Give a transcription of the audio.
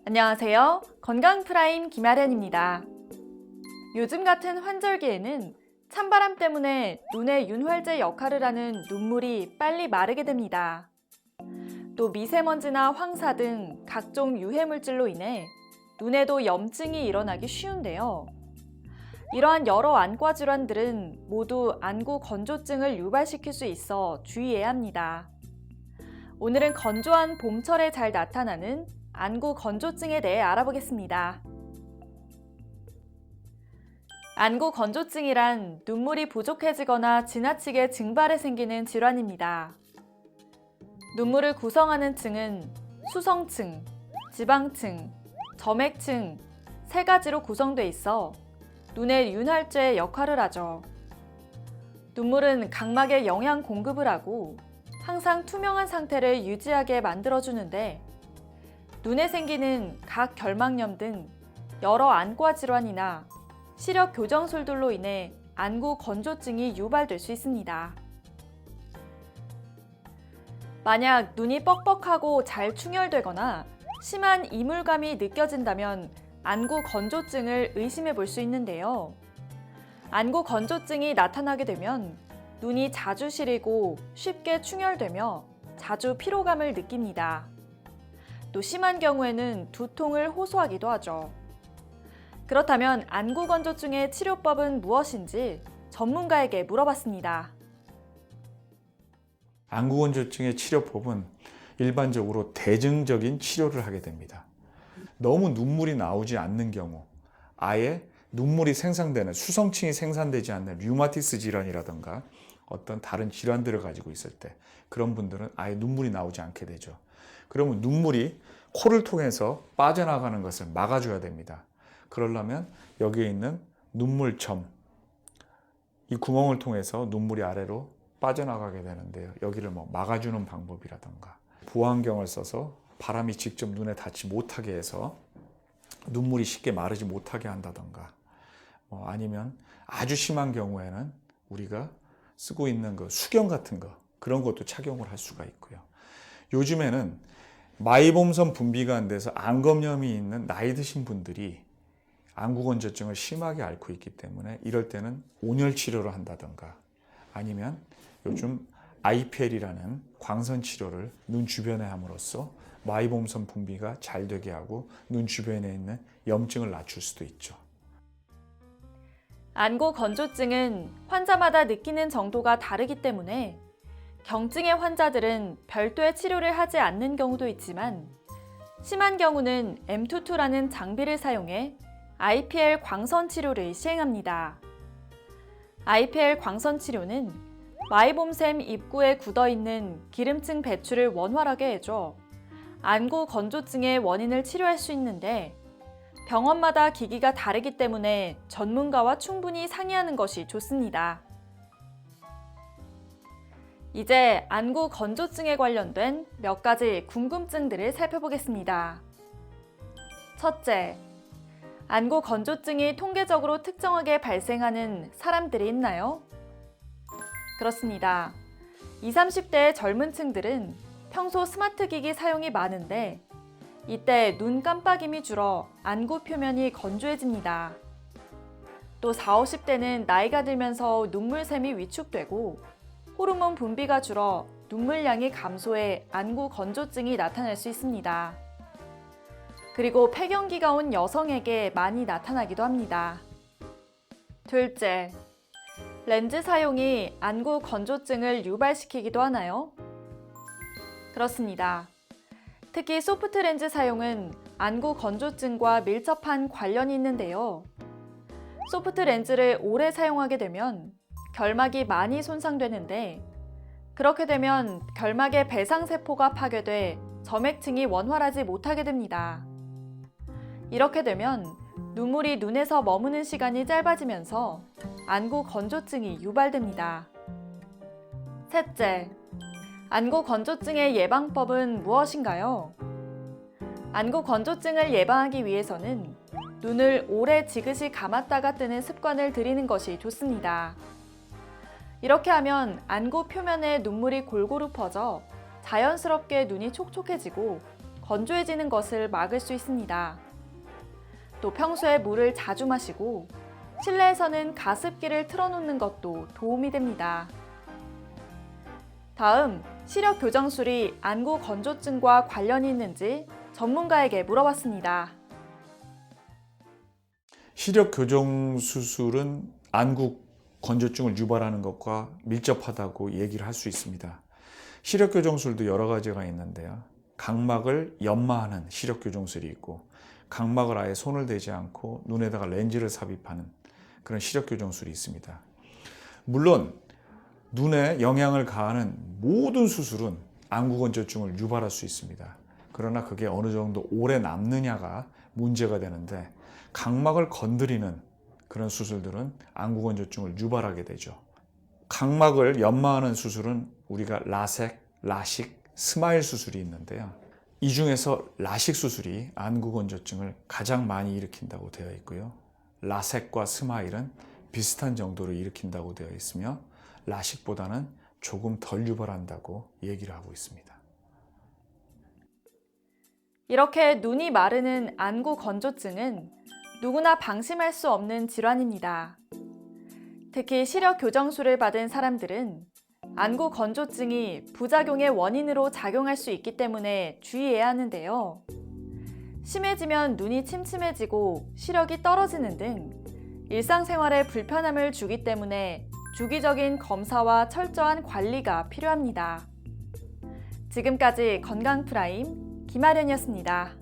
안녕하세요. 건강프라임 김아련입니다. 요즘 같은 환절기에는 찬바람 때문에 눈의 윤활제 역할을 하는 눈물이 빨리 마르게 됩니다. 또 미세먼지나 황사 등 각종 유해물질로 인해 눈에도 염증이 일어나기 쉬운데요. 이러한 여러 안과 질환들은 모두 안구 건조증을 유발시킬 수 있어 주의해야 합니다. 오늘은 건조한 봄철에 잘 나타나는 안구 건조증에 대해 알아보겠습니다. 안구 건조증이란 눈물이 부족해지거나 지나치게 증발해 생기는 질환입니다. 눈물을 구성하는 층은 수성층, 지방층, 점액층 세 가지로 구성돼 있어 눈의 윤활제 역할을 하죠. 눈물은 각막에 영양 공급을 하고 항상 투명한 상태를 유지하게 만들어주는데 눈에 생기는 각 결막염 등 여러 안과 질환이나 시력 교정술들로 인해 안구 건조증이 유발될 수 있습니다. 만약 눈이 뻑뻑하고 잘 충혈되거나 심한 이물감이 느껴진다면 안구 건조증을 의심해 볼 수 있는데요. 안구 건조증이 나타나게 되면 눈이 자주 시리고 쉽게 충혈되며 자주 피로감을 느낍니다. 또 심한 경우에는 두통을 호소하기도 하죠. 그렇다면 안구 건조증의 치료법은 무엇인지 전문가에게 물어봤습니다. 안구 건조증의 치료법은 일반적으로 대증적인 치료를 하게 됩니다. 너무 눈물이 나오지 않는 경우, 아예 눈물이 생산되는 수성층이 생산되지 않는 류마티스 질환이라든가 어떤 다른 질환들을 가지고 있을 때 그런 분들은 아예 눈물이 나오지 않게 되죠. 그러면 눈물이 코를 통해서 빠져나가는 것을 막아줘야 됩니다. 그러려면 여기에 있는 눈물점, 이 구멍을 통해서 눈물이 아래로 빠져나가게 되는데요. 여기를 막아주는 방법이라든가 보안경을 써서 바람이 직접 눈에 닿지 못하게 해서 눈물이 쉽게 마르지 못하게 한다든가 아니면 아주 심한 경우에는 우리가 쓰고 있는 수경 같은 그런 것도 착용을 할 수가 있고요. 요즘에는 마이봄선 분비가 안 돼서 안검염이 있는 나이 드신 분들이 안구 건조증을 심하게 앓고 있기 때문에 이럴 때는 온열 치료를 한다든가 아니면 요즘 IPL이라는 광선 치료를 눈 주변에 함으로써 마이봄선 분비가 잘 되게 하고 눈 주변에 있는 염증을 낮출 수도 있죠. 안구 건조증은 환자마다 느끼는 정도가 다르기 때문에 경증의 환자들은 별도의 치료를 하지 않는 경우도 있지만 심한 경우는 M22라는 장비를 사용해 IPL 광선 치료를 시행합니다. IPL 광선 치료는 마이봄샘 입구에 굳어있는 기름층 배출을 원활하게 해줘 안구 건조증의 원인을 치료할 수 있는데 병원마다 기기가 다르기 때문에 전문가와 충분히 상의하는 것이 좋습니다. 이제 안구 건조증에 관련된 몇 가지 궁금증들을 살펴보겠습니다. 첫째, 안구 건조증이 통계적으로 특정하게 발생하는 사람들이 있나요? 그렇습니다. 20, 30대의 젊은 층들은 평소 스마트 기기 사용이 많은데 이때 눈 깜빡임이 줄어 안구 표면이 건조해집니다. 또 40, 50대는 나이가 들면서 눈물샘이 위축되고 호르몬 분비가 줄어 눈물량이 감소해 안구 건조증이 나타날 수 있습니다. 그리고 폐경기가 온 여성에게 많이 나타나기도 합니다. 둘째, 렌즈 사용이 안구 건조증을 유발시키기도 하나요? 그렇습니다. 특히 소프트 렌즈 사용은 안구 건조증과 밀접한 관련이 있는데요. 소프트 렌즈를 오래 사용하게 되면 결막이 많이 손상되는데 그렇게 되면 결막의 배상세포가 파괴돼 점액층이 원활하지 못하게 됩니다. 이렇게 되면 눈물이 눈에서 머무는 시간이 짧아지면서 안구 건조증이 유발됩니다. 셋째, 안구 건조증의 예방법은 무엇인가요? 안구 건조증을 예방하기 위해서는 눈을 오래 지그시 감았다가 뜨는 습관을 들이는 것이 좋습니다. 이렇게 하면 안구 표면에 눈물이 골고루 퍼져 자연스럽게 눈이 촉촉해지고 건조해지는 것을 막을 수 있습니다. 또 평소에 물을 자주 마시고 실내에서는 가습기를 틀어놓는 것도 도움이 됩니다. 다음, 시력 교정술이 안구 건조증과 관련이 있는지 전문가에게 물어봤습니다. 시력 교정 수술은 안구 건조증을 유발하는 것과 밀접하다고 얘기를 할 수 있습니다. 시력 교정술도 여러 가지가 있는데요. 각막을 연마하는 시력 교정술이 있고, 각막을 아예 손을 대지 않고 눈에다가 렌즈를 삽입하는 그런 시력 교정술이 있습니다. 물론 눈에 영향을 가하는 모든 수술은 안구 건조증을 유발할 수 있습니다. 그러나 그게 어느 정도 오래 남느냐가 문제가 되는데, 각막을 건드리는 그런 수술들은 안구 건조증을 유발하게 되죠. 각막을 연마하는 수술은 우리가 라섹, 라식, 스마일 수술이 있는데요. 이 중에서 라식 수술이 안구 건조증을 가장 많이 일으킨다고 되어 있고요. 라섹과 스마일은 비슷한 정도로 일으킨다고 되어 있으며 라식보다는 조금 덜 유발한다고 얘기를 하고 있습니다. 이렇게 눈이 마르는 안구 건조증은 누구나 방심할 수 없는 질환입니다. 특히 시력 교정술을 받은 사람들은 안구 건조증이 부작용의 원인으로 작용할 수 있기 때문에 주의해야 하는데요. 심해지면 눈이 침침해지고 시력이 떨어지는 등 일상생활에 불편함을 주기 때문에 주기적인 검사와 철저한 관리가 필요합니다. 지금까지 건강프라임 김아련이었습니다.